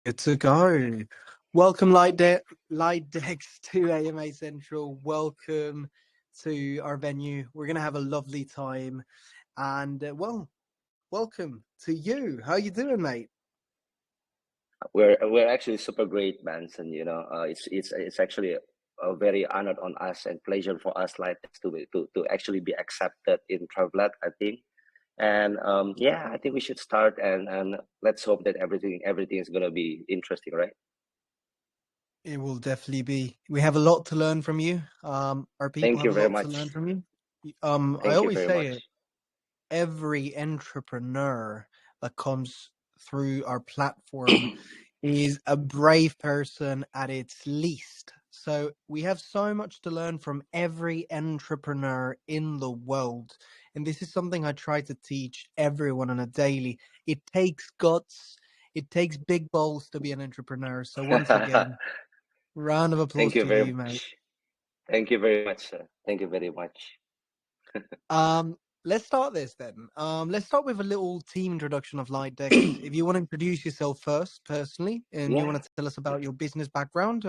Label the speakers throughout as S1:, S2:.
S1: Good to go. Welcome, Litedex to AMA Central. Welcome to our venue. We're going to have a lovely time. And, welcome to you. How you doing, mate?
S2: We're actually super great, Benson. It's actually a very honored on us and pleasure for us like to actually be accepted in Travladd, I think. And yeah, I think we should start and let's hope that everything is gonna be interesting, right?
S1: It will definitely be. We have a lot to learn from you. Our people
S2: Thank
S1: have
S2: you
S1: a
S2: very
S1: lot to
S2: much.
S1: learn from you. I
S2: Thank you
S1: always
S2: very
S1: say
S2: much.
S1: it. Every entrepreneur that comes through our platform is a brave person at its least. So we have so much to learn from every entrepreneur in the world. And this is something I try to teach everyone on a daily. It takes guts, it takes big balls to be an entrepreneur. So once again, round of
S2: Thank
S1: applause
S2: you
S1: to
S2: very
S1: you, mate.
S2: much. Thank you very much, sir. Thank you very much.
S1: Let's start this then. Let's start with a little team introduction of Litedex. If you want to introduce yourself first, personally, and you
S2: Yeah.
S1: want to tell us about your business background.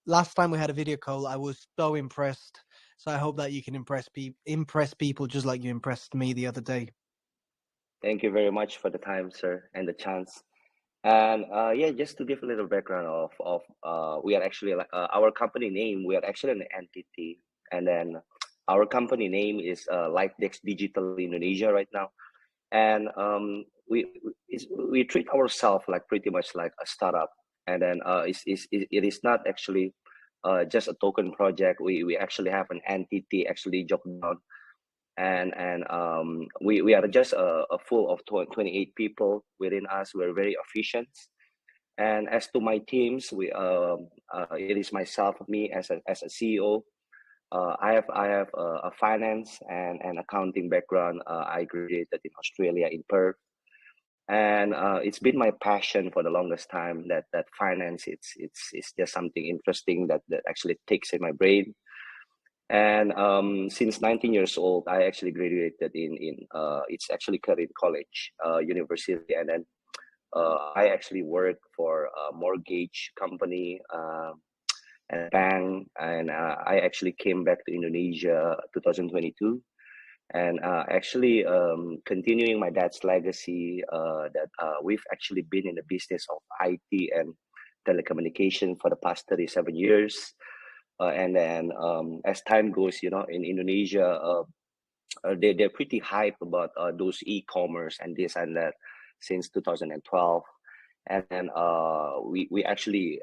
S1: Last time we had a video call, I was so impressed. So I hope that you can impress people just like you impressed me the other day.
S2: Thank you very much for the time, sir, and the chance. And yeah, just to give a little background of we are actually like our company name. We are actually an entity, and then our company name is Litedex Digital Indonesia right now. And we treat ourselves like pretty much like a startup, and then it is not actually just a token project. We actually have an entity actually job down, and we are just a full of 28 people within us. We're very efficient. And as to my teams, it is myself, me as a CEO. I have a finance and accounting background. I graduated in Australia in Perth, and it's been my passion for the longest time that finance. It's just something interesting that actually takes in my brain. And since 19 years old, I actually graduated in it's actually Karin College, University, and then I actually work for a mortgage company and bank, and I actually came back to Indonesia 2022, and actually continuing my dad's legacy that we've actually been in the business of IT and telecommunication for the past 37 years. And then as time goes, in Indonesia, they're pretty hype about those e-commerce and this and that since 2012. And then we actually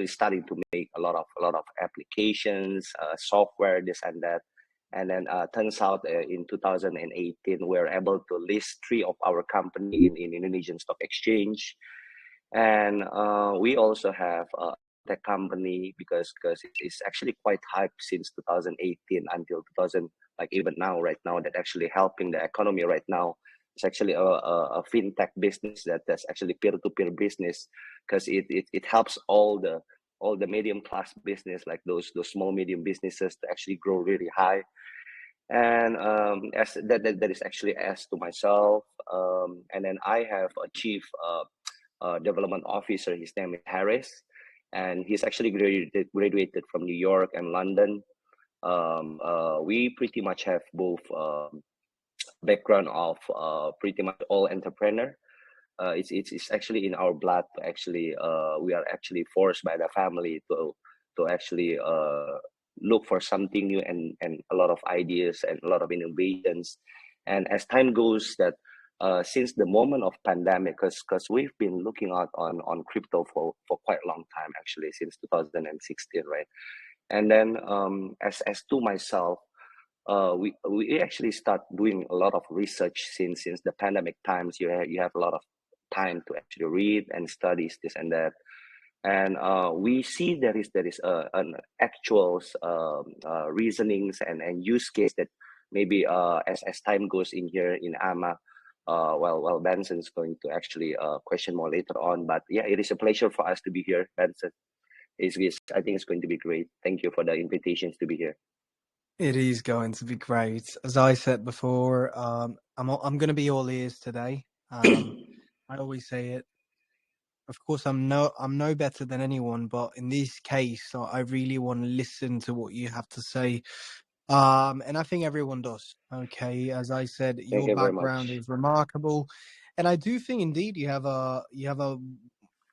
S2: starting to make a lot of applications, software, this and that. And then turns out in 2018 we're able to list three of our company in Indonesian Stock Exchange. And we also have a tech company because it's actually quite hype since 2018 until 2000, like even now, right now, that actually helping the economy right now. It's actually a fintech business that's actually peer-to-peer business, because it helps all the medium class business, like those small medium businesses, to actually grow really high. And as that is actually as to myself. And then I have a chief development officer. His name is Harris, and he's actually graduated from New York and London. We pretty much have both background of pretty much all entrepreneur. It's actually in our blood to actually we are actually forced by the family to actually look for something new and a lot of ideas and a lot of innovations. And as time goes, that since the moment of pandemic, because we've been looking out on crypto for quite a long time, actually since 2016, right? And then as to myself, we actually start doing a lot of research since the pandemic times. You have a lot of time to actually read and studies this and that. And we see there is an actual reasonings and use case that maybe as time goes in here in AMA. Well, Benson is going to actually question more later on. But yeah, it is a pleasure for us to be here, Benson. I think it's going to be great. Thank you for the invitations to be here.
S1: It is going to be great. As I said before, I'm going to be all ears today. I always say it. of course, I'm no better than anyone, but in this case, I really want to listen to what you have to say. And I think everyone does. Okay, as I said,
S2: Thank
S1: your
S2: you very
S1: background
S2: much.
S1: is remarkable, and I do think indeed you have a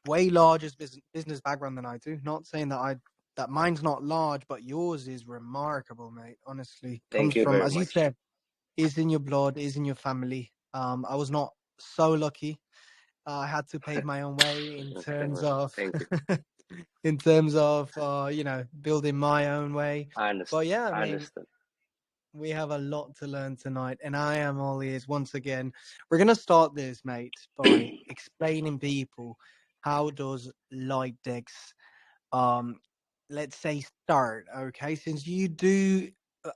S1: way larger business background than I do. Not saying that mine's not large, but yours is remarkable, mate. Honestly,
S2: Thank
S1: comes
S2: you
S1: from,
S2: very
S1: as you
S2: much.
S1: said, is in your blood, is in your family. I was not so lucky. I had to pave my own way in terms of
S2: Thank you.
S1: in terms of building my own way.
S2: I understand.
S1: But yeah, I
S2: I
S1: mean,
S2: understand.
S1: we have a lot to learn tonight, and I am all ears once again. We're gonna start this, mate, by explaining people how does Litedex let's say start, okay? Since you do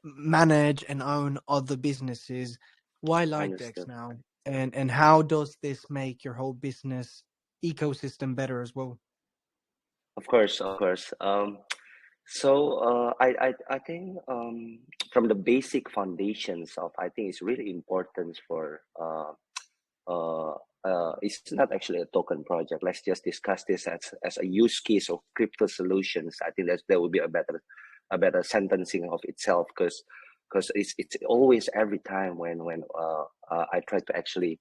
S1: manage and own other businesses, why Litedex
S2: Understood.
S1: now? And how does this make your whole business ecosystem better as well?
S2: Of course, of course. I think from the basic foundations of, I think it's really important for uh, it's not actually a token project. Let's just discuss this as a use case of crypto solutions. I think that would be a better sentencing of itself, because it's always every time when I try to actually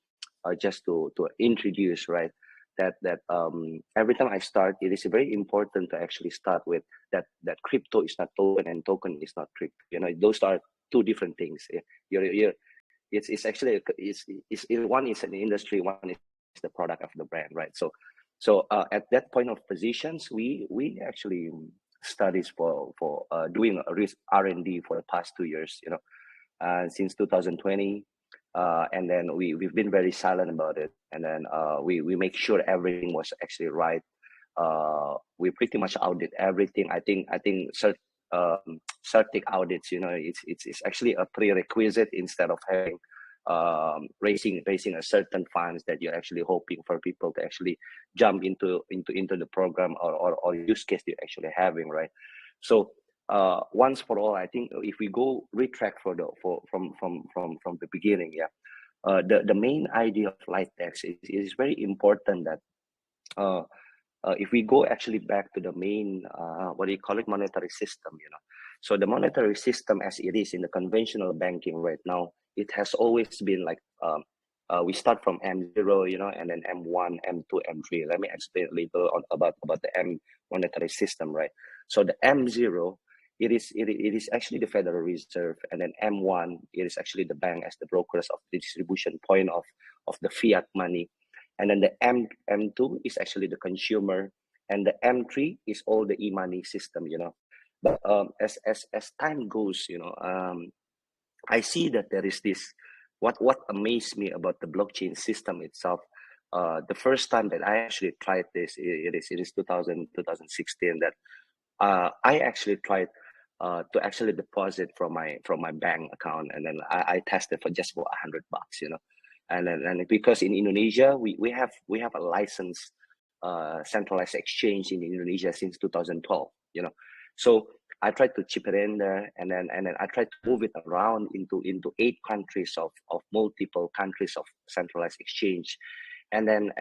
S2: just to introduce, right, that every time I start, it is very important to actually start with that crypto is not token and token is not crypto. You know, those are two different things. You're it's actually it's one is an industry, one is the product of the brand, right? So at that point of positions, we actually studies for doing a risk R&D for the past 2 years, you know, since 2020. And then we've been very silent about it, and then we make sure everything was actually right. We pretty much audit everything. I think certic audits, you know, it's actually a prerequisite instead of having raising a certain funds that you're actually hoping for people to actually jump into the program or use case you're actually having, right? So once for all, I think if we go retrack from the beginning, yeah, the main idea of Litedex is very important that uh, if we go actually back to the main what do you call it, monetary system, you know. So the monetary system as it is in the conventional banking right now, it has always been like we start from M0, you know, and then M1, M2, M3. Let me explain a little about the M monetary system, right? So the M0, it is actually the Federal Reserve, and then M1, it is actually the bank as the brokers of the distribution point of the fiat money, and then the M2 is actually the consumer, and the M3 is all the e-money system, you know. But as time goes, you know, I see that there is this, what amazed me about the blockchain system itself. The first time that I actually tried this, it is 2016 that I actually tried to actually deposit from my bank account, and then I tested for just for $100, you know. And because in Indonesia we have a licensed centralized exchange in Indonesia since 2012, you know. So I tried to chip it in there, and then I tried to move it around into 8 countries of multiple countries of centralized exchange, and then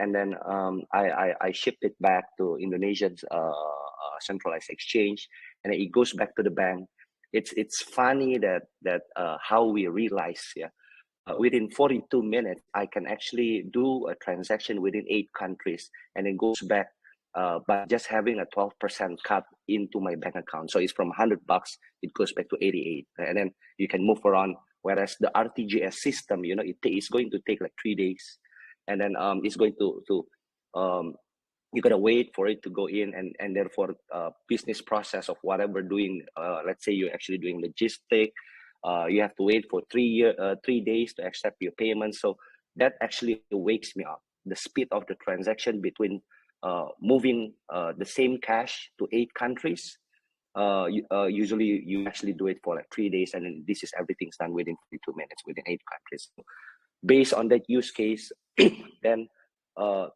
S2: I shipped it back to Indonesia's centralized exchange, and it goes back to the bank. It's funny that how we realize, yeah, within 42 minutes I can actually do a transaction within 8 countries, and it goes back by just having a 12% cut into my bank account. So it's from $100, it goes back to 88, and then you can move around. Whereas the RTGS system, you know, it's going to take like 3 days, and then it's going to you gotta wait for it to go in, and therefore business process of whatever doing, let's say you're actually doing logistic, you have to wait for 3 days to accept your payment. So that actually wakes me up, the speed of the transaction between moving the same cash to 8 countries. Usually you actually do it for like 3 days, and then this is everything's done within 42 minutes within 8 countries. Based on that use case, then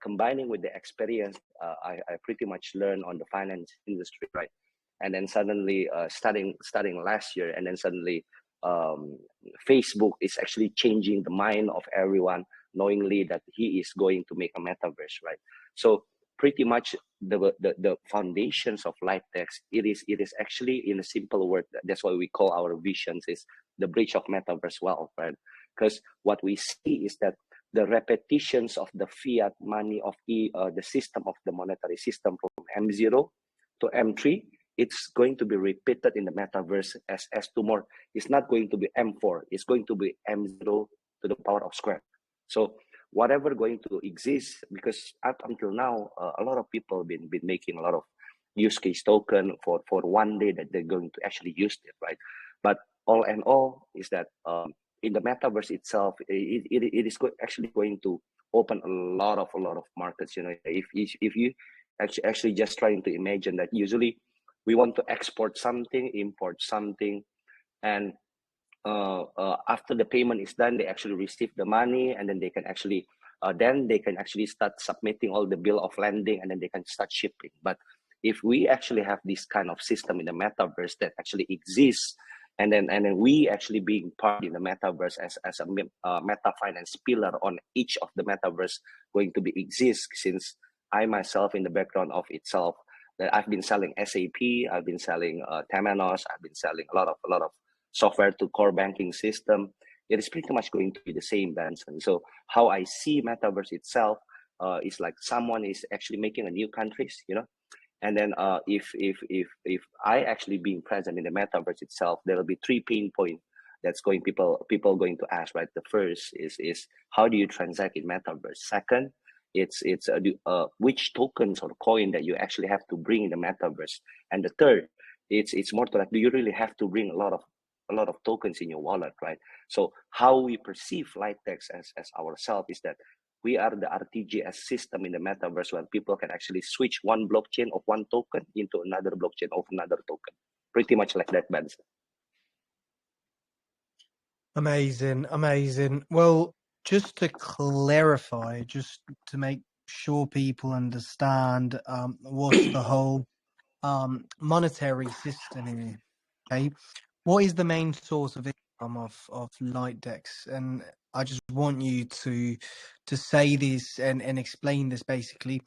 S2: combining with the experience I pretty much learned on the finance industry, right? And then suddenly starting last year, and then suddenly um, Facebook is actually changing the mind of everyone, knowingly that he is going to make a metaverse, right? So pretty much the foundations of Litedex. It is actually, in a simple word, that's why we call our visions is the bridge of metaverse wealth, right? Because what we see is that the repetitions of the fiat money of the system of the monetary system from M0 to M3, it's going to be repeated in the metaverse as S2 more. It's not going to be M4. It's going to be M0 to the power of square. So whatever going to exist, because up until now, a lot of people been making a lot of use case token for one day that they're going to actually use it, right? But all and all is that in the metaverse itself, it is actually going to open a lot of markets. You know, if you actually just trying to imagine that usually we want to export something, import something, and after the payment is done, they actually receive the money, and then they can actually start submitting all the bill of landing, and then they can start shipping. But if we actually have this kind of system in the metaverse that actually exists, and then we actually being part in the metaverse as a meta finance pillar on each of the metaverse going to be exist, since I myself in the background of itself that I've been selling SAP, I've been selling Temenos, I've been selling a lot of software to core banking system. It is pretty much going to be the same, Benson. So how I see metaverse itself is like someone is actually making a new countries, you know, and then if I actually being present in the metaverse itself, there will be 3 pain points that's going people going to ask, right? The first is how do you transact in metaverse? Second, it's which tokens or coin that you actually have to bring in the metaverse, and the third, it's more to like, do you really have to bring a lot of tokens in your wallet, right? So how we perceive Litedex as ourselves is that we are the RTGS system in the metaverse where people can actually switch one blockchain of one token into another blockchain of another token. Pretty much like that, Benson.
S1: Amazing. Well, just to clarify, just to make sure people understand what's the whole monetary system here. Okay, what is the main source of income of Litedex? And I just want you to say this and explain this basically,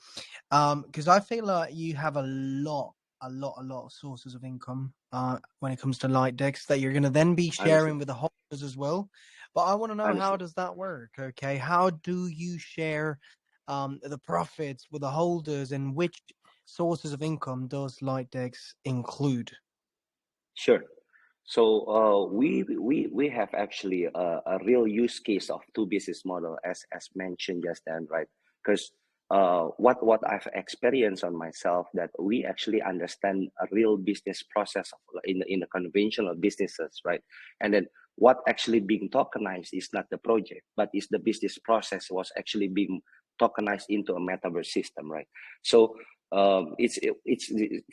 S1: because I feel like you have a lot of sources of income when it comes to Litedex that you're going to then be sharing with the holders as well. But I want to know, how does that work? Okay, how do you share the profits with the holders, and which sources of income does Litedex include?
S2: Sure. So we have actually a real use case of two business model as mentioned just then, right? Because what I've experienced on myself, that we actually understand a real business process in the conventional businesses, right? And then what actually being tokenized is not the project, but is the business process was actually being tokenized into a metaverse system, right? So it's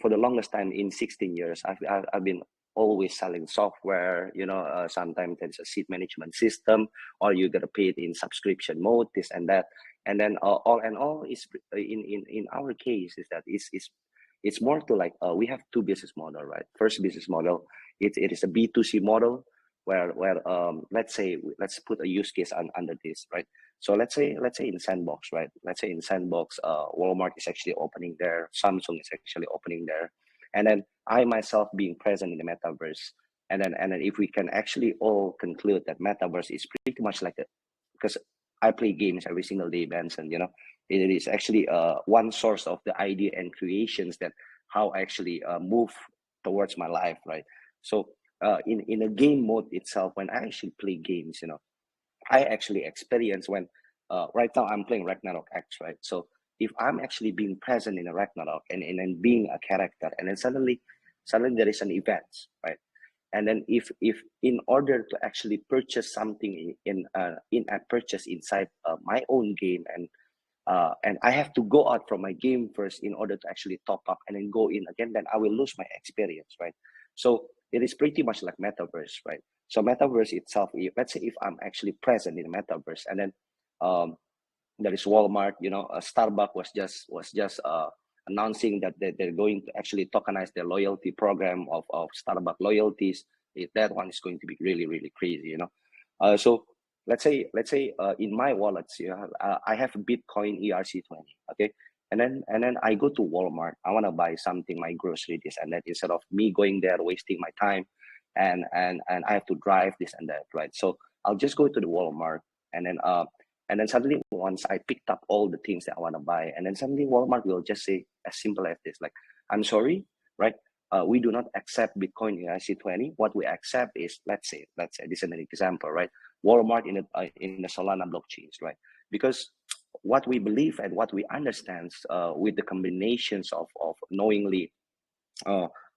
S2: for the longest time in 16 years, I've been always selling software, you know, sometimes it's a seat management system, or you got to pay it in subscription mode, this and that. And then all and all is in our case is that it's more to like we have two business model, right? First business model, it is a B2C model where let's put a use case under this, right? So let's say in Sandbox, right? Let's say in Sandbox, Walmart is actually opening there, Samsung is actually opening there, and then I myself being present in the metaverse, and then if we can actually all conclude that metaverse is pretty much like a, because I play games every single day, Benson, you know, it is actually one source of the idea and creations that how I actually move towards my life, right? So in a game mode itself, when I actually play games, you know, I actually experience when right now I'm playing Ragnarok X, right? So if I'm actually being present in a Ragnarok and then being a character, and then suddenly there is an event, right? And then if in order to actually purchase something in a purchase inside my own game, and I have to go out from my game first in order to actually top up and then go in again, then I will lose my experience, right? So it is pretty much like metaverse, right? So metaverse itself, let's say if I'm actually present in the metaverse, and then there is Walmart, you know, Starbucks was just announcing that they're going to actually tokenize their loyalty program of Starbucks loyalties. That one is going to be really crazy, you know. So let's say in my wallets, you know, I have Bitcoin ERC20, okay, And then I go to Walmart. I want to buy something, my grocery, this and that. Instead of me going there, wasting my time, and I have to drive this and that, right? So I'll just go to the Walmart, and then suddenly once I picked up all the things that I want to buy, and then suddenly Walmart will just say as simple as this, like, I'm sorry, right? We do not accept Bitcoin in IC20. What we accept is, let's say this is an example, right? Walmart in the Solana blockchains, right? Because what we believe and what we understand with the combinations of knowingly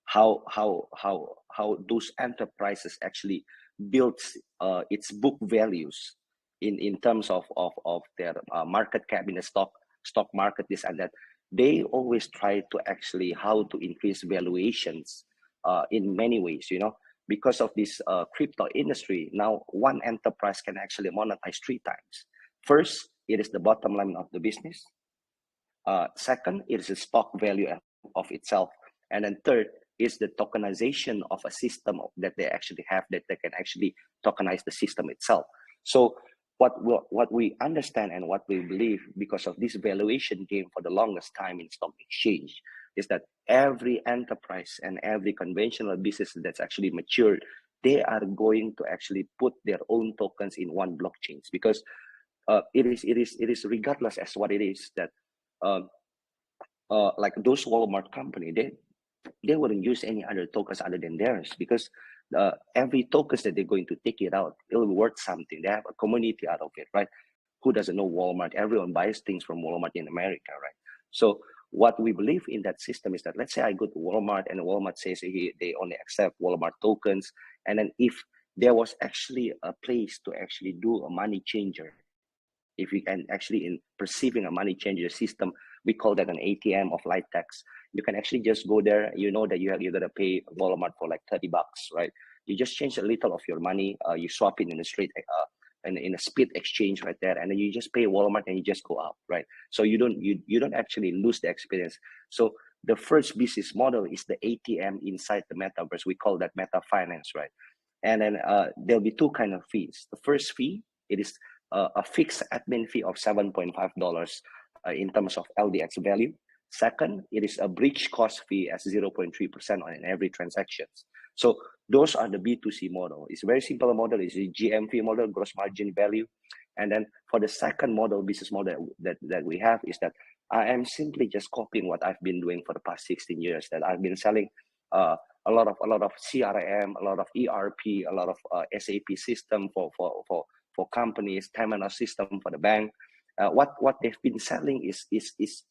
S2: how those enterprises actually builds its book values in terms of their market cap in the stock market, this and that. They always try to actually how to increase valuations in many ways, because of this crypto industry. Now one enterprise can actually monetize 3 times. First, it is the bottom line of the business. Second, it is the stock value of itself. And then third is the tokenization of a system that they actually have, that they can actually tokenize the system itself. So what we understand and what we believe, because of this valuation game for the longest time in stock exchange, is that every enterprise and every conventional business that's actually matured, they are going to actually put their own tokens in one blockchains, because it is regardless as what it is that like those Walmart company, they wouldn't use any other tokens other than theirs, because every tokens that they're going to take it out, it'll be worth something. They have a community out of it, right? Who doesn't know Walmart? Everyone buys things from Walmart in America, right? So what we believe in that system is that, let's say I go to Walmart and Walmart says they only accept Walmart tokens, and then if there was actually a place to actually do a money changer, if we can actually in perceiving a money changer system, we call that an ATM of Litedex. You can actually just go there. You know that you're gonna pay Walmart for like $30, right? You just change a little of your money. You swap it in a straight in a split exchange right there, and then you just pay Walmart and you just go up, right? So you don't actually lose the experience. So the first business model is the ATM inside the metaverse. We call that meta finance, right? And then there'll be 2 kind of fees. The first fee, it is a fixed admin fee of $7.5 in terms of LDX value. Second, it is a bridge cost fee as 0.3% on every transaction. So those are the B2C model. It's a very simple model. It's a GMV model, gross margin value. And then for the second model, business model that we have, is that I am simply just copying what I've been doing for the past 16 years, that I've been selling a lot of CRM, a lot of ERP, a lot of SAP system for companies, terminal system for the bank. What they've been selling is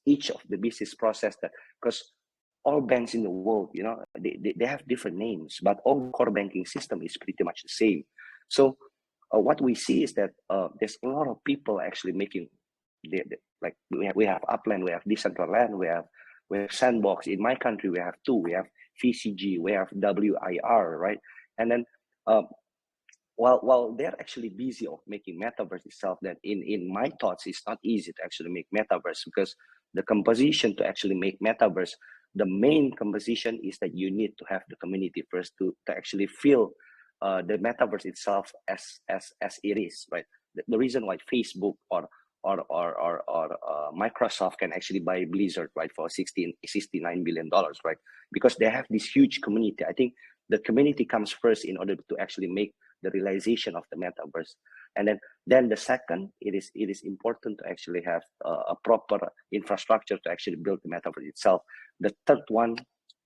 S2: each of the business process, that because all banks in the world, they have different names, but all core banking system is pretty much the same. So what we see is that there's a lot of people actually making like we have Upland, we have Decentraland, we have Sandbox. In my country, we have 2. We have VCG, we have WIR, right? And then while they're actually busy of making metaverse itself, that in my thoughts, it's not easy to actually make metaverse, because the composition to actually make metaverse, the main composition is that you need to have the community first to actually feel the metaverse itself as it is, right? The reason why Facebook or Microsoft can actually buy Blizzard, right, for $69 billion, right? Because they have this huge community. I think the community comes first in order to actually make the realization of the metaverse. And then the second, it is important to actually have a proper infrastructure to actually build the metaverse itself. The third one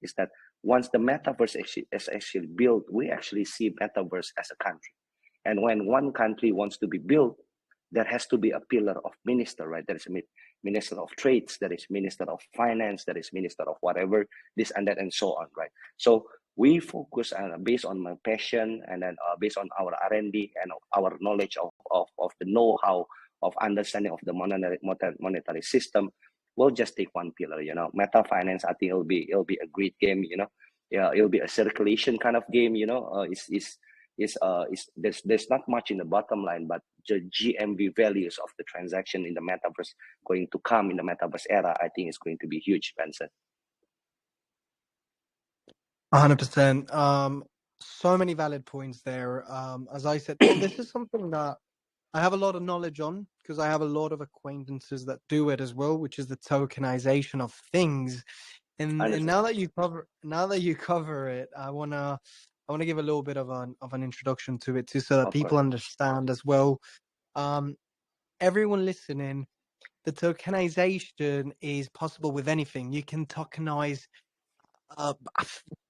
S2: is that once the metaverse is actually built, we actually see metaverse as a country. And when one country wants to be built, there has to be a pillar of minister, right? There is a minister of trades, there is minister of finance, there is minister of whatever, this and that, and so on, right? So we focus based on my passion, and then based on our R&D and our knowledge of the know-how of understanding of the monetary system. We'll just take one pillar, meta finance. I think it'll be a great game, yeah, it'll be a circulation kind of game, there's not much in the bottom line, but the GMV values of the transaction in the metaverse going to come in the metaverse era, I think is going to be huge, Benson.
S1: 100%. So many valid points there. As I said, well, this is something that I have a lot of knowledge on, because I have a lot of acquaintances that do it as well, which is the tokenization of things. And
S2: Understood.
S1: now that you cover it, I wanna give a little bit of an introduction to it too, so that
S2: Of
S1: people
S2: course.
S1: understand as well. Um, Everyone listening, the tokenization is possible with anything. You can tokenize uh,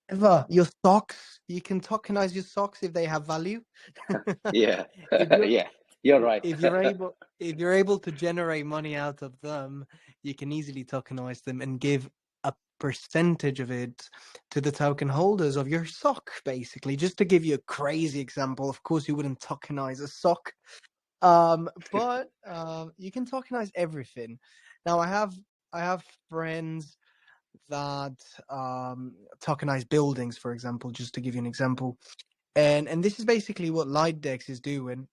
S1: whatever, your socks. You can tokenize your socks if they have value.
S2: Yeah.
S1: If you're
S2: Yeah, you're right.
S1: if you're able to generate money out of them, you can easily tokenize them and give a percentage of it to the token holders of your sock, basically. Just to give you a crazy example, of course you wouldn't tokenize a sock, but you can tokenize everything. Now I have friends that tokenize buildings, for example, just to give you an example. And this is basically what Litedex is doing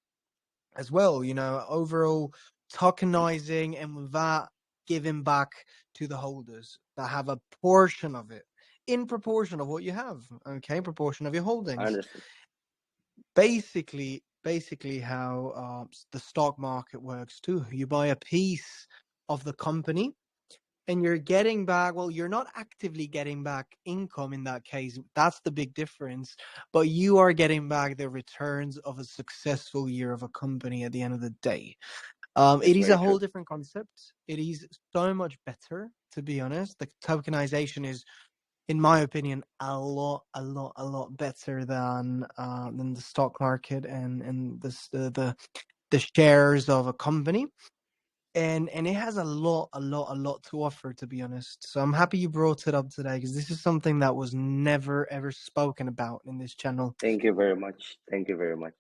S1: as well, overall tokenizing, and with that giving back to the holders that have a portion of it in proportion of what you have, okay, proportion of your holdings.
S2: Understood.
S1: Basically how the stock market works too. You buy a piece of the company and you're getting back, well, you're not actively getting back income in that case. That's the big difference. But you are getting back the returns of a successful year of a company at the end of the day.
S2: That's
S1: It is a
S2: very true.
S1: whole different concept. It is so much better, to be honest. The tokenization is, in my opinion, a lot better than the stock market and the shares of a company. And it has a lot to offer, to be honest. So I'm happy you brought it up today, because this is something that was never ever spoken about in this channel.
S2: Thank you very much. Thank you very much.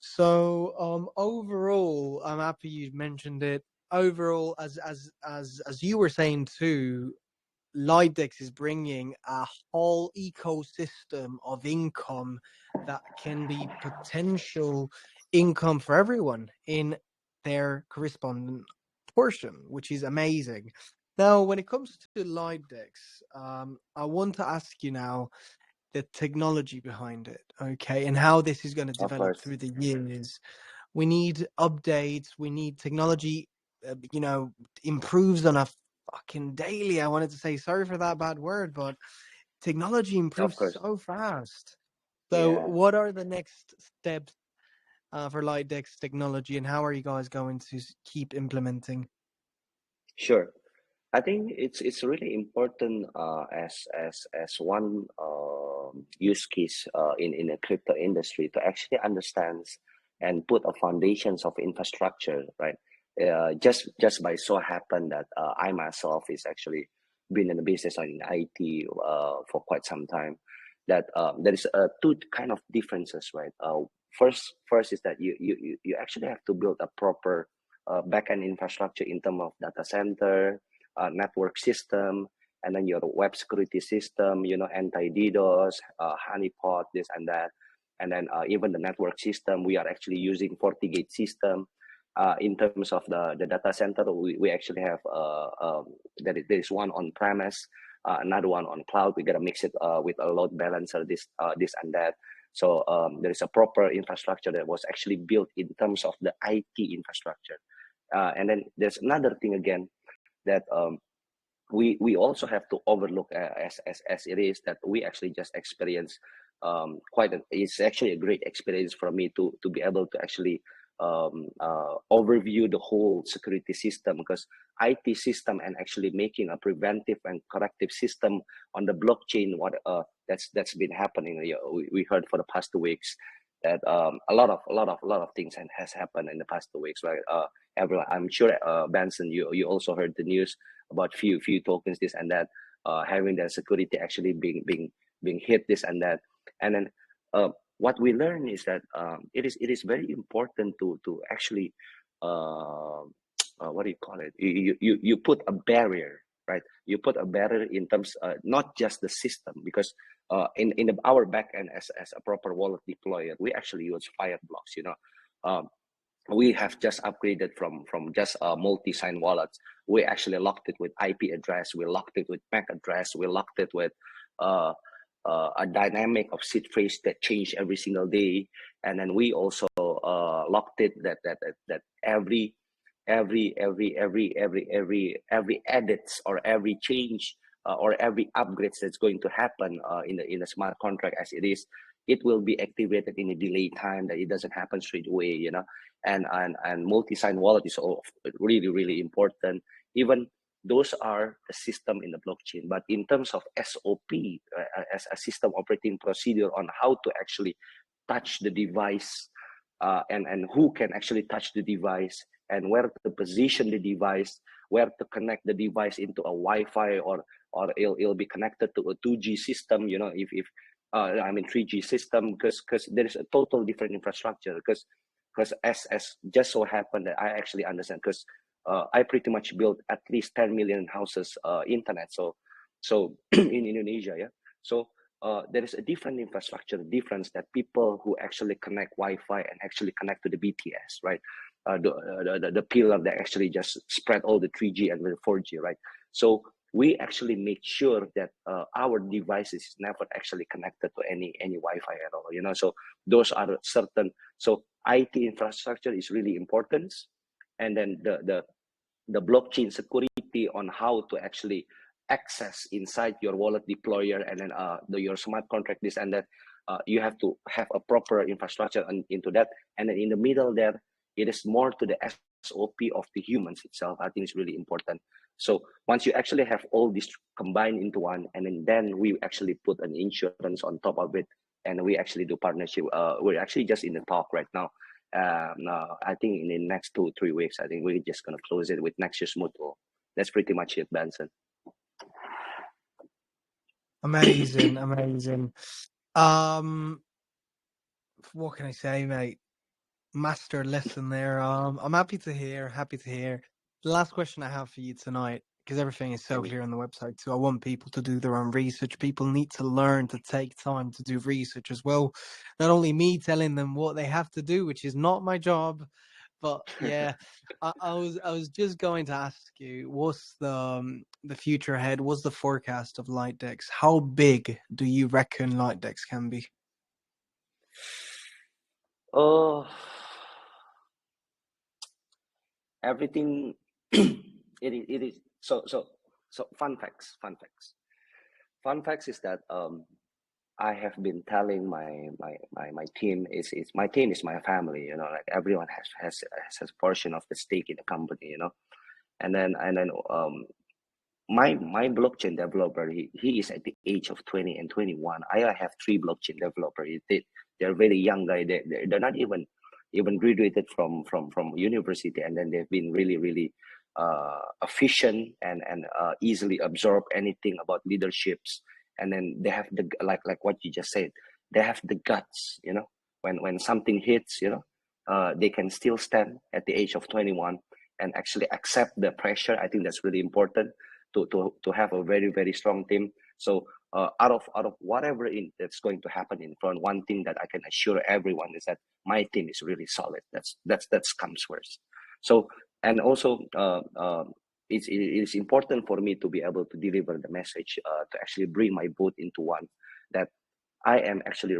S1: So overall, I'm happy you mentioned it. Overall, as you were saying too, Litedex is bringing a whole ecosystem of income that can be potential income for everyone in their correspondent portion, which is amazing. Now, when it comes to Litedex, I want to ask you now the technology behind it, okay, and how this is going to
S2: Of
S1: develop
S2: course.
S1: through the years. We need updates. We need technology, you know, improves on a fucking daily. I wanted to say sorry for that bad word, but technology
S2: Of
S1: improves
S2: course.
S1: so fast. So,
S2: Yeah.
S1: what are the next steps for Lightdex technology, and how are you guys going to keep implementing?
S2: Sure. I think it's really important as one use case in the crypto industry to actually understand and put a foundations of infrastructure, right? Just by so happen that I myself is actually been in the business or in IT for quite some time. That there is two kind of differences, right? First is that you actually have to build a proper backend infrastructure in terms of data center, network system, and then your web security system, anti-DDoS, honeypot, this and that. And then even the network system, we are actually using FortiGate system. In terms of the data center, we actually have, there is one on-premise, another one on cloud. We got to mix it with a load balancer, this and that. So there is a proper infrastructure that was actually built in terms of the IT infrastructure. And then there's another thing again that we also have to overlook as it is that we actually just experience it's actually a great experience for me to be able to actually overview the whole security system, because IT system and actually making a preventive and corrective system on the blockchain, what that's been happening. We heard for the past 2 weeks that a lot of things has happened in the past 2 weeks, right? Everyone, I'm sure, Benson, you also heard the news about few tokens, this and that, having their security actually being hit, this and that. And then what we learn is that it is very important to actually what do you call it? You put a barrier, right? You put a barrier in terms not just the system, because in our backend as a proper wallet deployer, we actually use Fireblocks. We have just upgraded from just multi-sign wallets. We actually locked it with IP address. We locked it with MAC address. We locked it with a dynamic of seed phrase that change every single day. And then we also locked it that every edits or every change or every upgrades that's going to happen in a smart contract as it is, it will be activated in a delay time, that it doesn't happen straight away, you know. And multi-sign wallet is really important. Even those are the system in the blockchain, but in terms of SOP, as a system operating procedure on how to actually touch the device, and who can actually touch the device, and where to position the device, where to connect the device into a Wi-Fi, or it'll be connected to a 2G system, you know, if 3G system, because there is a total different infrastructure, because as just so happened that I actually understand, because I pretty much built at least 10 million houses internet, so in Indonesia, yeah. So there is a different infrastructure difference, that people who actually connect Wi-Fi and actually connect to the BTS, right? The pillar that actually just spread all the 3G and the 4G, right? So we actually make sure that our devices is never actually connected to any Wi-Fi at all, you know. So those are certain. So IT infrastructure is really important, and then the blockchain security on how to actually access inside your wallet deployer, and then your smart contract, this and that. You have to have a proper infrastructure into that, and then in the middle there, it is more to the SOP of the humans itself. I think it's really important. So once you actually have all this combined into one, and then we actually put an insurance on top of it, and we actually do partnership. We're actually just in the talk right now. I think in the next 2-3 weeks, I think we're just gonna close it with Nexus Mutual. That's pretty much it, Benson.
S1: Amazing. What can I say, mate? Master lesson there. I'm happy to hear. The last question I have for you tonight, because everything is so clear on the website, so I want people to do their own research. People need to learn to take time to do research as well. Not only me telling them what they have to do, which is not my job, but yeah, I was just going to ask you, what's the future ahead? What's the forecast of Litedex? How big do you reckon Litedex can be?
S2: Oh, everything. it is so fun facts is that I have been telling my team, is my team is my family, you know, like everyone has a portion of the stake in the company, you know. And then my blockchain developer, he is at the age of 20 and 21. I have 3 blockchain developers. They're very young guy. They're not even graduated from university, and then they've been really efficient and easily absorb anything about leaderships. And then they have the like what you just said, they have the guts, you know, when something hits, you know, they can still stand at the age of 21 and actually accept the pressure. I think that's really important to have a very strong team. So out of whatever that's going to happen in front, one thing that I can assure everyone is that my team is really solid. That's comes first. So, and also it is important for me to be able to deliver the message, to actually bring my boat into one, that I am actually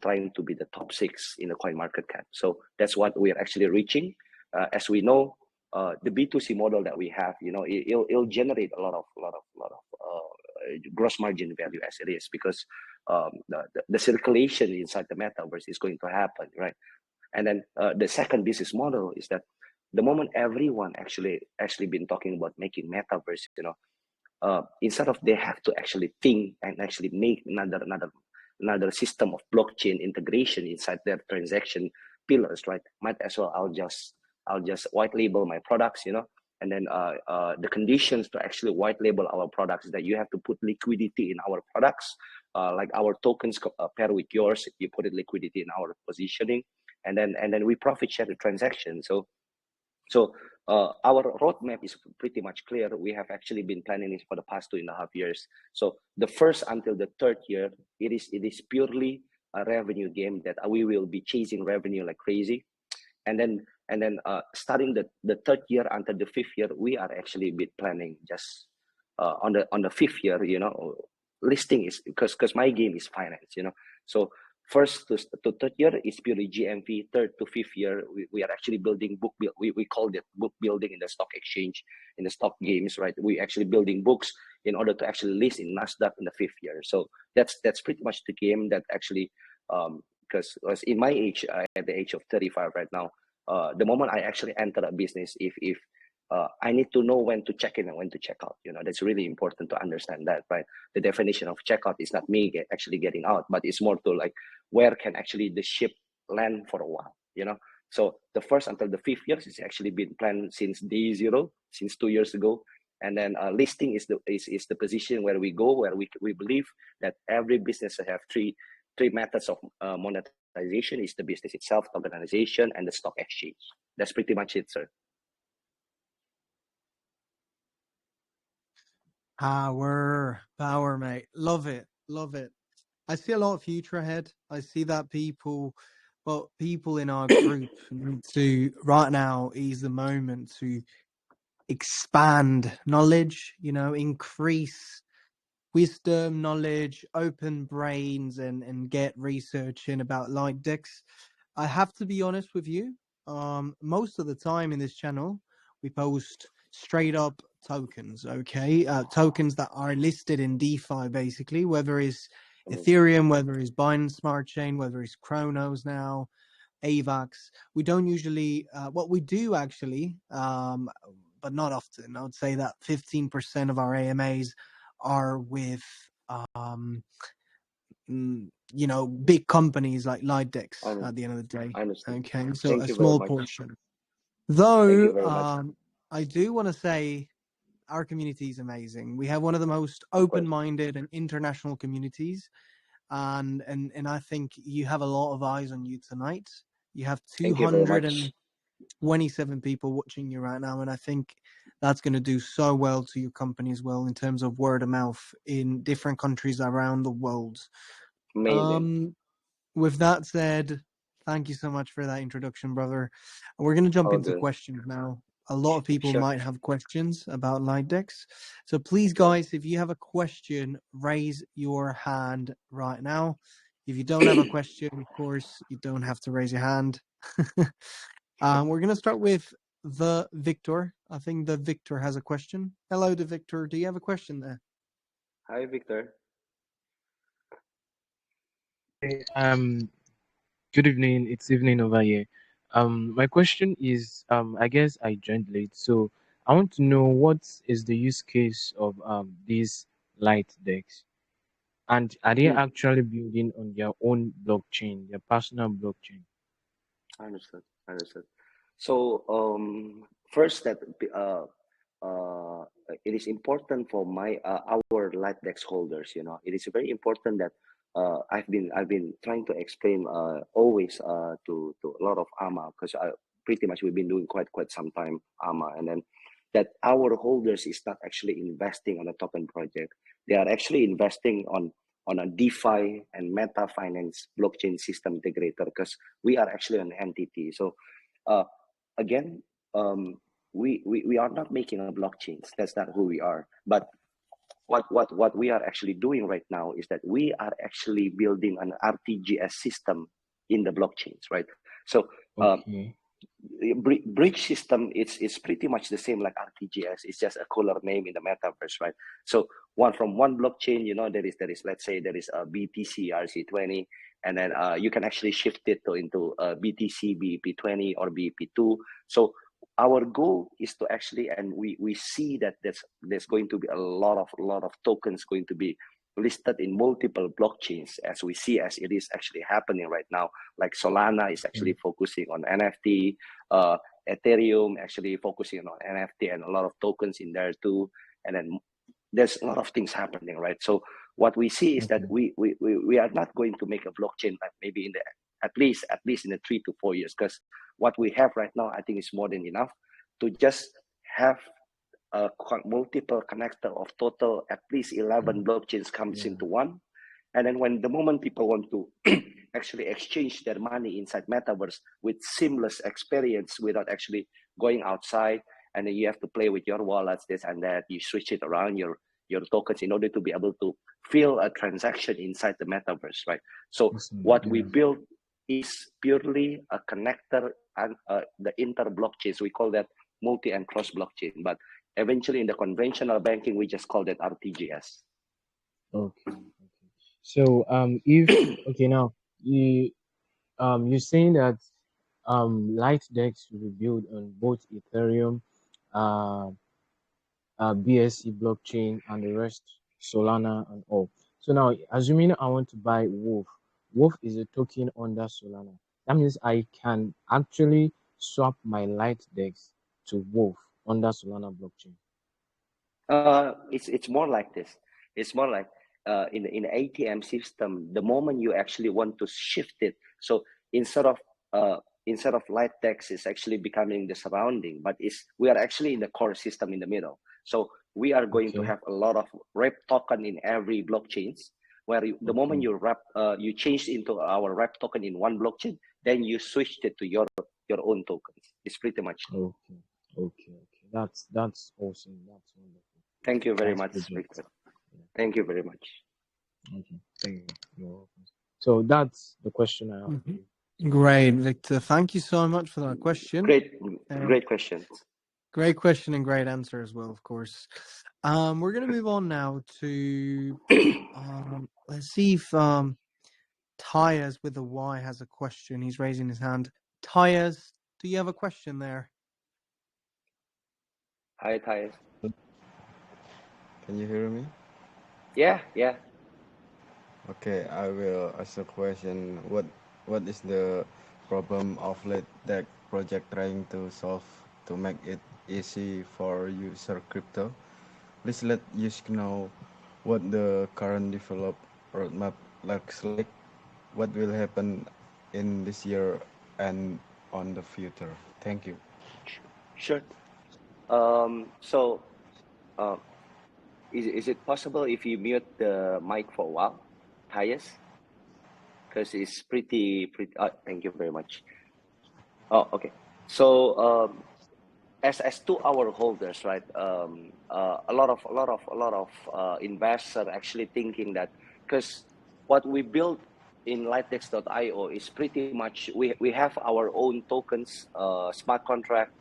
S2: trying to be the top 6 in the coin market cap. So that's what we are actually reaching. As we know, the B2C model that we have, you know, it'll generate a lot of gross margin value as it is, because the circulation inside the metaverse is going to happen, right? And then the second business model is that the moment everyone actually been talking about making metaverse, you know, instead of they have to actually think and actually make another system of blockchain integration inside their transaction pillars, right? Might as well I'll just white label my products, you know. And then the conditions to actually white label our products is that you have to put liquidity in our products, like our tokens pair with yours. You put it liquidity in our positioning, and then we profit share the transaction. So our roadmap is pretty much clear. We have actually been planning this for the past 2.5 years. So the first until the 3rd year, it is purely a revenue game, that we will be chasing revenue like crazy. And then starting the 3rd year until the 5th year, we are actually been planning just on the 5th year, you know, listing is because my game is finance, you know. So First to third year is purely GMV. Third to fifth year, we are actually building book build. We called it book building in the stock exchange, in the stock games, right? We actually building books in order to actually list in Nasdaq in the fifth year. So that's pretty much the game that actually, because in my age, at the age of 35 right now, the moment I actually enter a business, if I need to know when to check in and when to check out. That's really important to understand that, right? The definition of checkout is not me actually getting out, but it's more to like, where can actually the ship land for a while, So the first until the fifth years is actually been planned since day zero, since 2 years ago. And then listing is the position where we go, where we believe that every business have three methods of monetization: is the business itself, tokenization, and the stock exchange. That's pretty much it, sir.
S1: Power, mate. Love it. I see a lot of future ahead. I see that people in our group need to, right now is the moment to expand knowledge, increase wisdom, knowledge, open brains, and get researching about Litedex. I have to be honest with you. Most of the time in this channel, we post straight up tokens, okay? Tokens that are listed in DeFi, basically, whether it's Ethereum, whether it's Binance Smart Chain, whether it's Chronos now, AVAX. We don't usually, what we do actually, but not often. I would say that 15% of our AMAs are with, big companies like Litedex at the end of the day.
S2: I understand.
S1: Okay, so
S2: Thank
S1: a
S2: you very
S1: small
S2: much.
S1: portion.
S2: Thank you
S1: Though,
S2: very much.
S1: I do want to say our community is amazing. We have one of the most
S2: Of course.
S1: open-minded and international communities. And I think you have a lot of eyes on you tonight. You have
S2: Thank you very much.
S1: 227 people watching you right now, and I think that's going to do so well to your company as well in terms of word of mouth in different countries around the world.
S2: Amazing.
S1: With that said, thank you so much for that introduction, brother. We're going to jump
S2: All
S1: into
S2: good.
S1: questions now. A lot of people
S2: Sure.
S1: might have questions about Litedex. So please,
S2: Sure.
S1: guys, if you have a question, raise your hand right now. If you don't have a question, of course, you don't have to raise your hand. We're going to start with the Victor. I think the Victor has a question. Hello, the Victor. Do you have a question there?
S2: Hi, Victor.
S3: Hey, good evening. It's evening over here. My question is, I guess I joined late, so I want to know what is the use case of these light decks, and are they actually building on their own blockchain, their personal blockchain?
S2: Understood. So first that it is important for our Litedex holders. It is very important that I've been trying to explain always to a lot of AMA, because pretty much we've been doing quite some time AMA, and then that our holders is not actually investing on a token project. They are actually investing on a DeFi and Meta Finance blockchain system integrator, because we are actually an entity. So again, we are not making a blockchains. That's not who we are. But what we are actually doing right now is that we are actually building an RTGS system in the blockchains, right? So
S3: Okay.
S2: bridge system, it's pretty much the same like RTGS. It's just a cooler name in the metaverse, right? So from one blockchain, there is let's say there is a BTC RC20, and then you can actually shift it into BTC BEP20 or BEP2. So our goal is to actually, and we see that there's going to be a lot of tokens going to be listed in multiple blockchains, as we see as it is actually happening right now. Like Solana is actually focusing on NFT, Ethereum actually focusing on NFT, and a lot of tokens in there too. And then there's a lot of things happening, right? So what we see is that we are not going to make a blockchain like maybe in the at least in the 3 to 4 years, because what we have right now, I think, is more than enough to just have a multiple connector of total at least 11 blockchains comes into one. And then when the moment people want to actually exchange their money inside metaverse with seamless experience without actually going outside, and then you have to play with your wallets, this and that, you switch it around, your tokens in order to be able to fill a transaction inside the metaverse, right? So
S3: Awesome.
S2: what we
S3: Yeah.
S2: build is purely a connector and the inter blockchains. We call that multi and cross blockchain, but eventually in the conventional banking we just call that RTGS.
S3: Okay. So if okay now you're saying that Litedex will be built on both Ethereum, uh, BSC blockchain, and the rest, Solana and all. So now, assuming I want to buy Wolf, Wolf is a token under Solana. That means I can actually swap my Litedex to Wolf under Solana blockchain.
S2: It's more like this. It's more like in the ATM system. The moment you actually want to shift it, so instead of Litedex is actually becoming the surrounding, but we are actually in the core system in the middle. So we are going to have a lot of wrap token in every blockchains. Where the moment you change into our wrap token in one blockchain, then you switched it to your own tokens. It's pretty much.
S3: Okay. That's awesome. That's wonderful.
S2: Thank you very
S3: Nice
S2: much,
S3: project.
S2: Victor.
S3: Yeah.
S2: Thank you very much.
S3: Okay. Thank you. You're welcome. So that's the question I have for you.
S1: Great, Victor. Thank you so much for that question.
S2: Great question.
S1: Great question and great answer as well, of course. We're going to move on now to let's see if Tyers with a Y has a question. He's raising his hand. Tyers, do you have a question there?
S2: Hi, Tyers.
S4: Can you hear me?
S2: Yeah.
S4: Okay, I will ask a question. What is the problem of Litedex project trying to solve to make it easy for user crypto? Please let us know what the current develop roadmap looks like. What will happen in this year and on the future? Thank you.
S2: Sure. So, is it possible if you mute the mic for a while, Tyers? Because it's pretty. Thank you very much. Oh, okay. So, as 2-hour holders, right? A lot of investors actually thinking that because what we built in Litedex.io is pretty much we have our own tokens, smart contract.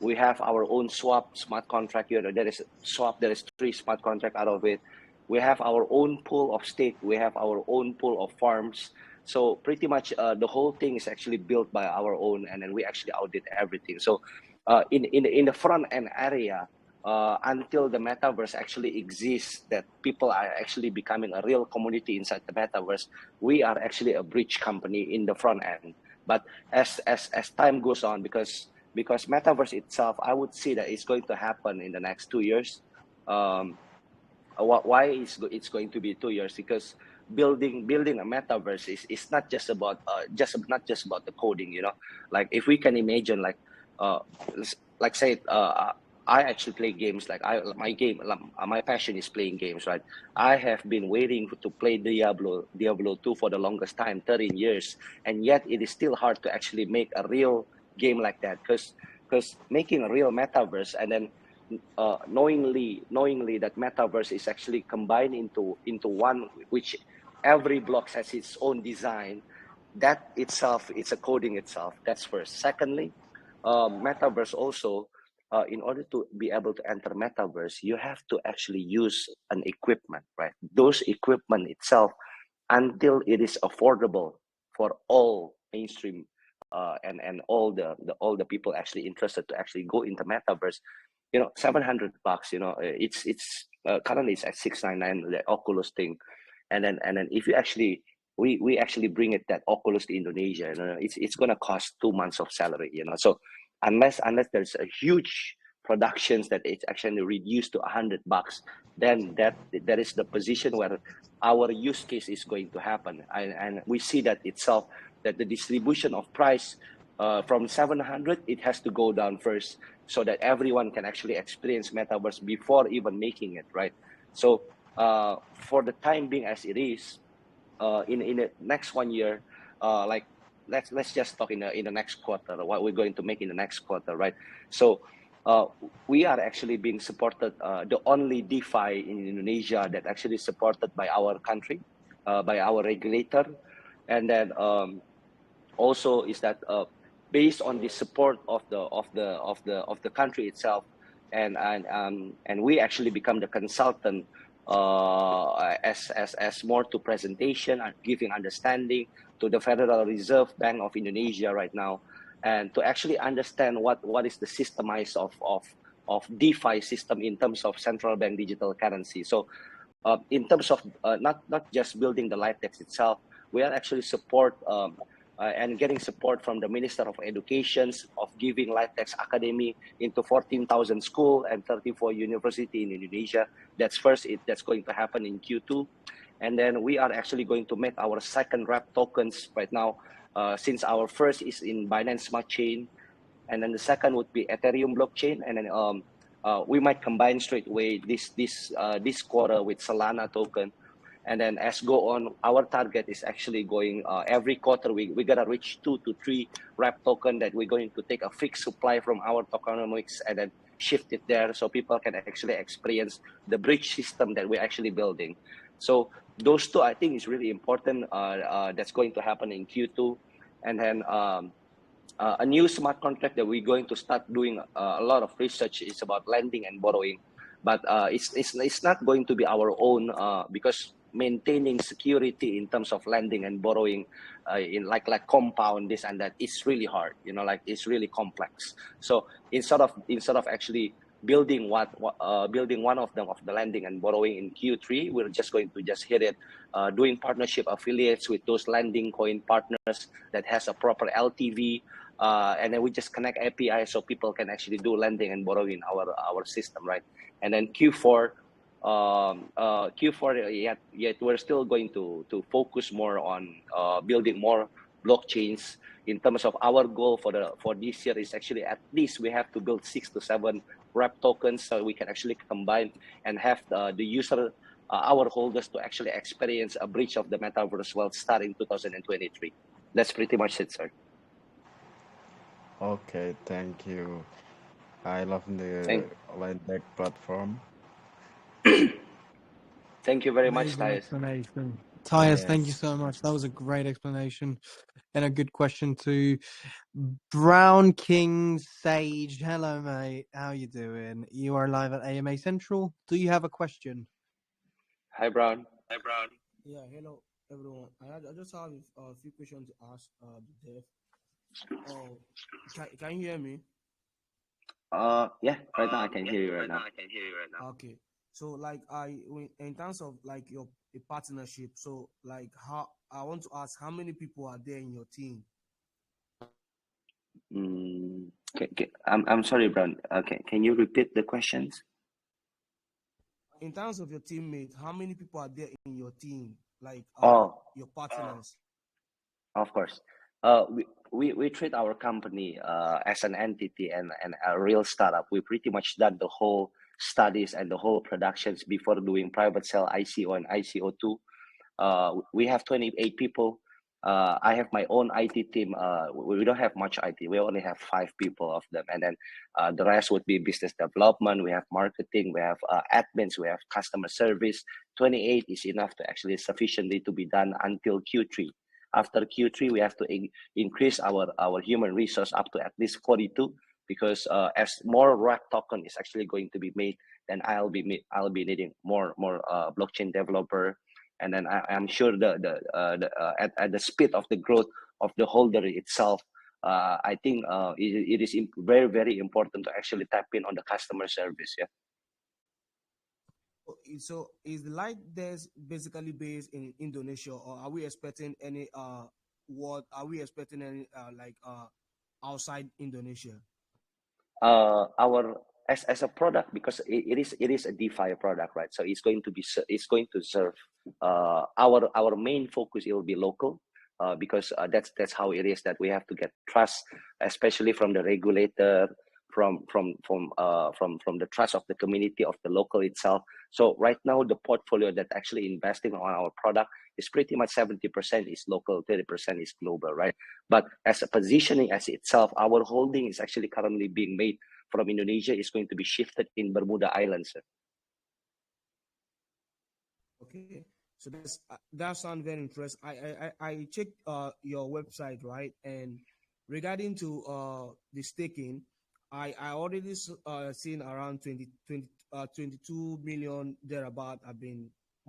S2: We have our own swap smart contract. There is swap. There is 3 smart contract out of it. We have our own pool of stake. We have our own pool of farms. So pretty much the whole thing is actually built by our own, and then we actually audit everything. So in the front end area, until the metaverse actually exists, that people are actually becoming a real community inside the metaverse, we are actually a bridge company in the front end. But as time goes on, because metaverse itself, I would say that it's going to happen in the next 2 years. Why it's going to be 2 years? Because building a metaverse is not just about the coding. Like if we can imagine, like say I actually play games. Like my passion is playing games, right? I have been waiting to play Diablo 2 for the longest time, 13 years, and yet it is still hard to actually make a real game like that, because making a real metaverse and then knowingly that metaverse is actually combined into one, which every block has its own design. That itself, it's a coding itself. That's first. Secondly, metaverse also, in order to be able to enter metaverse, you have to actually use an equipment, right? Those equipment itself, until it is affordable for all mainstream and all the people actually interested to actually go into metaverse, $700. It's currently it's at 699, the Oculus thing, and then if you actually we actually bring that Oculus to Indonesia, it's gonna cost 2 months of salary, So unless there's a huge productions that it's actually reduced to $100, then that is the position where our use case is going to happen, and we see that itself, that the distribution of price from 700, it has to go down first, so that everyone can actually experience metaverse before even making it, right? So for the time being as it is, in the next 1 year, let's just talk in the next quarter, what we're going to make in the next quarter, right? So we are actually being supported, the only DeFi in Indonesia that actually supported by our country, by our regulator. And then also is that based on the support of the country itself, and we actually become the consultant as more to presentation and giving understanding to the Federal Reserve Bank of Indonesia right now, and to actually understand what is the systemized of DeFi system in terms of central bank digital currency. So in terms of not just building the Litedex itself, we are actually support and getting support from the Minister of Education of giving Litedex Academy into 14,000 school and 34 university in Indonesia. That's that's going to happen in Q2. And then we are actually going to make our second wrap tokens right now, since our first is in Binance Smart Chain, and then the second would be Ethereum blockchain, and then we might combine straight away this quarter with Solana token. And then as go on, our target is actually going every quarter we gotta reach 2 to 3 wrap token that we're going to take a fixed supply from our tokenomics and then shift it there so people can actually experience the bridge system that we're actually building. So those two I think is really important. That's going to happen in Q2. And then a new smart contract that we're going to start doing a lot of research is about lending and borrowing, but it's not going to be our own because maintaining security in terms of lending and borrowing in like compound this and that, it's really hard, you know, like it's really complex. So instead of actually building building one of them of the lending and borrowing in Q3, we're just going to just hit it doing partnership affiliates with those lending coin partners that has a proper LTV, and then we just connect API so people can actually do lending and borrowing in our system, right? And then Q4 yet we're still going to focus more on building more blockchains. In terms of our goal for this year is actually at least we have to build 6 to 7 wrap tokens so we can actually combine and have the user our holders to actually experience a bridge of the metaverse world starting 2023. That's pretty much it, sir.
S4: Okay, thank you. I love the Litedex platform.
S2: Thank you very much,
S1: Amazing
S2: Tyus.
S1: explanation. Tyus, thank you
S4: Yes.
S1: so much. That was a great explanation and a good question to Brown King Sage. Hello, mate. How you doing? You are live at AMA Central. Do you have a question?
S2: Hi, Brown.
S5: Yeah, hello everyone. I just have a few questions to ask the dev. Oh, can you hear me?
S2: Yeah, right now I can hear you right now.
S5: Okay. So like in terms of like a partnership, so like how I want to ask how many people are there in your team?
S2: I'm sorry, Brown. Okay, can you repeat the questions?
S5: In terms of your teammates, how many people are there in your team? Like your partners.
S2: Of course. We treat our company as an entity and a real startup. We pretty much done the whole studies and the whole productions before doing private sale ICO and ICO2. We have 28 people. I have my own IT team. We don't have much IT. We only have 5 people of them. And then the rest would be business development. We have marketing. We have admins. We have customer service. 28 is enough to actually sufficiently to be done until Q3. After Q3, we have to increase our human resource up to at least 42 because as more rack token is actually going to be made, then I'll be needing more blockchain developer. And then I'm sure at the speed of the growth of the holder itself, I think it is very, very important to actually tap in on the customer service. Yeah.
S5: So is the Litedex basically based in Indonesia, or are we expecting any outside Indonesia?
S2: Our as a product, because it is a DeFi product, right? So it's going to serve our main focus. It will be local because that's how it is, that we have to get trust, especially from the regulator, from the trust of the community of the local itself. So right now the portfolio that actually investing on our product is pretty much 70% is local, 30% is global, right? But as a positioning as itself, our holding is actually currently being made from Indonesia is going to be shifted in Bermuda Islands, sir.
S5: Okay, so that sounds very interesting. I checked your website, right? And regarding to the staking, I already seen around 22 million thereabout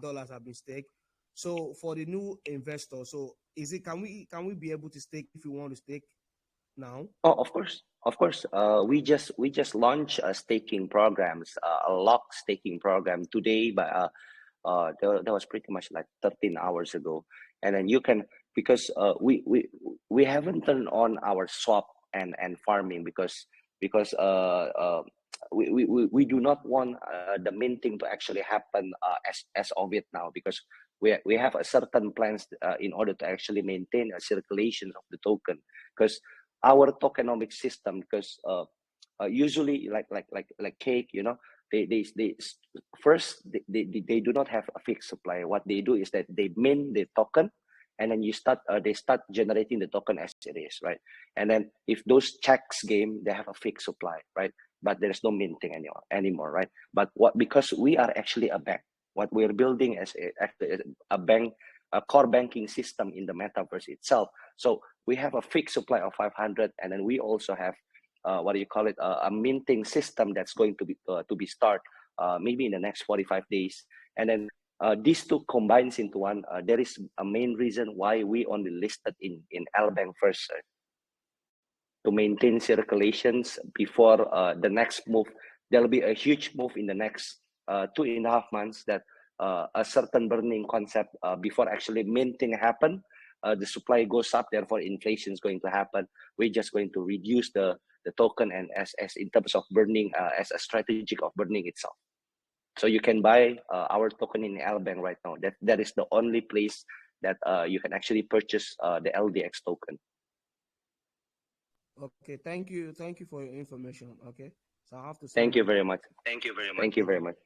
S5: dollars have been staked. So for the new investor, so is it, can we be able to stake if we want to stake now?
S2: Oh, of course, of course. We just launched staking programs, a lock staking program today, but that was pretty much like 13 hours ago. And then you can, because we haven't turned on our swap and farming because we do not want the minting to actually happen as of it now, because we have a certain plans in order to actually maintain a circulation of the token, because our tokenomic system, because usually like cake, you know, they first they do not have a fixed supply. What they do is that they mint the token, and then they start generating the token as it is, right? And then if those checks game, they have a fixed supply, right? But there's no minting anymore, right? But because we are actually a bank, what we're building as a bank, a core banking system in the metaverse itself. So we have a fixed supply of 500, and then we also have what do you call it, a minting system that's going to be start maybe in the next 45 days. And then these two combines into one. There is a main reason why we only listed in LBank first, to maintain circulations before the next move. There'll be a huge move in the next 2.5 months, that a certain burning concept before actually minting happen. The supply goes up, therefore inflation is going to happen. We're just going to reduce the token, and as in terms of burning, as a strategic of burning itself. So you can buy our token in LBank right now. That is the only place that you can actually purchase the LDX token.
S5: Okay, thank you for your information. Okay, so I have to
S2: Thank
S5: send
S2: you
S5: it.
S2: very much. Thank you very much. Thank you very much.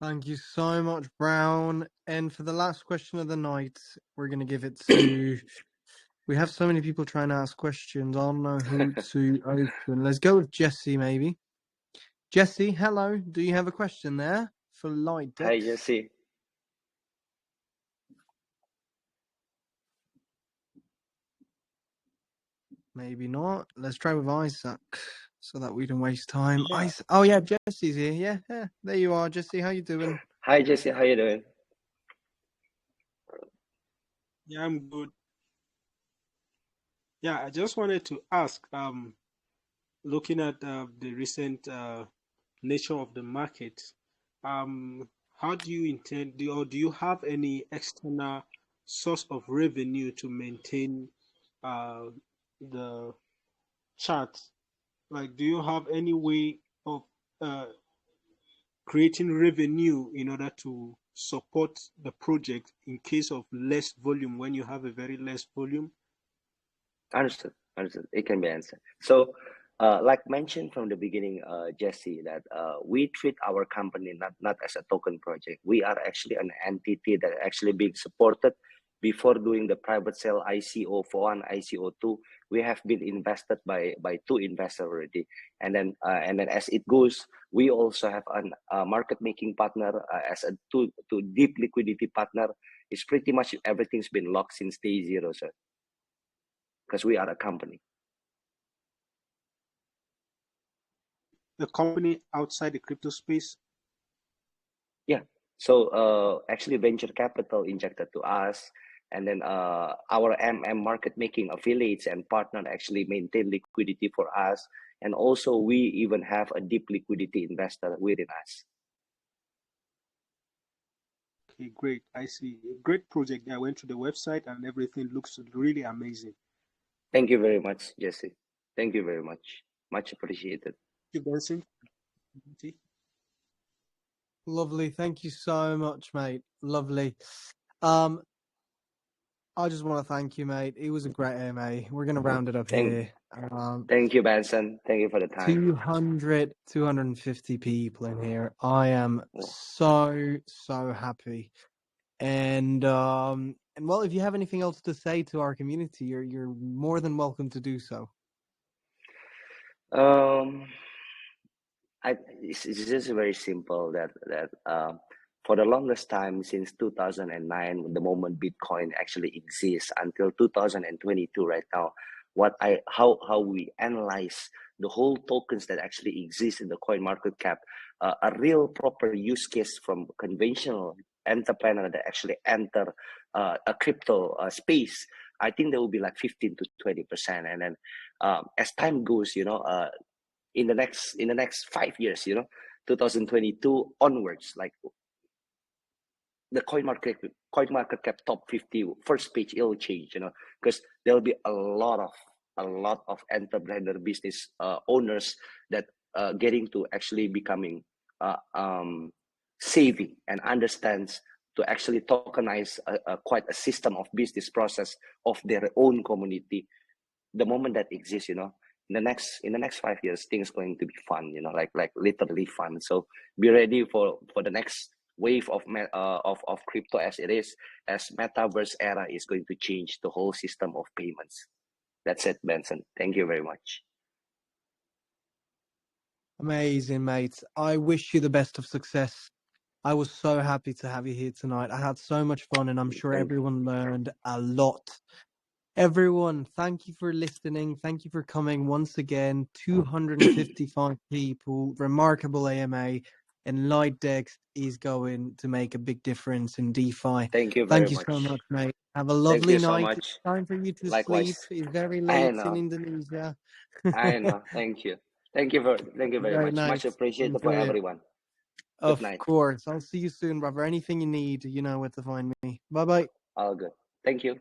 S1: Thank you so much, Brown. And for the last question of the night, we're going to give it to... We have so many people trying to ask questions. I don't know who to open. Let's go with Jesse, maybe. Jesse, hello. Do you have a question there for Litedex?
S2: Hi, Jesse.
S1: Maybe not. Let's try with Isaac so that we don't waste time.
S6: Yeah.
S1: Oh, yeah, Jesse's here. Yeah, there you are, Jesse. How you doing?
S2: Hi, Jesse. How you doing?
S6: Yeah, I'm good. Yeah, I just wanted to ask, looking at the recent nature of the market, how do you intend, or do you have any external source of revenue to maintain the chart? Like, do you have any way of creating revenue in order to support the project in case of less volume, when you have a very less volume?
S2: Understood. It can be answered. So, like mentioned from the beginning, Jesse, that we treat our company not as a token project. We are actually an entity that actually being supported. Before doing the private sale ICO for one, ICO 2, we have been invested by 2 investors already. And then as it goes, we also have a market making partner as a two deep liquidity partner. It's pretty much everything's been locked since day zero, sir, because we are a company.
S6: The company outside the crypto space?
S2: Yeah. So actually venture capital injected to us, and then our market making affiliates and partner actually maintain liquidity for us. And also we even have a deep liquidity investor within us.
S6: Okay, great. I see. A great project. I went to the website and everything looks really amazing.
S2: Thank you very much, Jesse. Thank you very much. Much appreciated.
S6: Thank you, Benson.
S1: Lovely. Thank you so much, mate. Lovely. I just want to thank you, mate. It was a great AMA. We're going to round it up here.
S2: Thank you, Benson. Thank you for the time.
S1: 250 people in here. I am so happy. And well, if you have anything else to say to our community, you're more than welcome to do so.
S2: Um, it's just very simple that for the longest time since 2009, the moment Bitcoin actually exists until 2022 right now, how we analyze the whole tokens that actually exist in the coin market cap, a real proper use case from conventional entrepreneur that actually enter a crypto space, I think there will be like 15 to 20%. And then as time goes, in the next 5 years, 2022 onwards, like the coin market cap top 50 first page, it'll change, because there'll be a lot of entrepreneur business owners that getting to actually becoming savvy and understands to actually tokenize quite a system of business process of their own community. The moment that exists, in the next 5 years, things going to be fun, like literally fun. So be ready for the next wave of crypto as it is, as metaverse era is going to change the whole system of payments. That's it, Benson. Thank you very much.
S1: Amazing, mate. I wish you the best of success. I was so happy to have you here tonight. I had so much fun, and I'm sure
S2: Thank
S1: everyone learned a lot. Everyone, thank you for listening. Thank you for coming once again. 255 people, remarkable AMA, and Litedex is going to make a big difference in DeFi.
S2: Thank you
S1: Thank
S2: very
S1: you so
S2: much.
S1: much, mate. Have a
S2: Thank
S1: lovely
S2: you so
S1: night. It's
S2: much.
S1: time for you to sleep.
S2: Likewise.
S1: It's very
S2: I
S1: late in
S2: know.
S1: Indonesia.
S2: I know. Thank you. Thank you very
S1: Very
S2: much. Much
S1: nice.
S2: appreciated for
S1: Enjoy it.
S2: everyone. Good
S1: Of
S2: night.
S1: course. I'll see you soon, brother. Anything you need, you know where to find me. Bye-bye.
S2: All good. Thank you.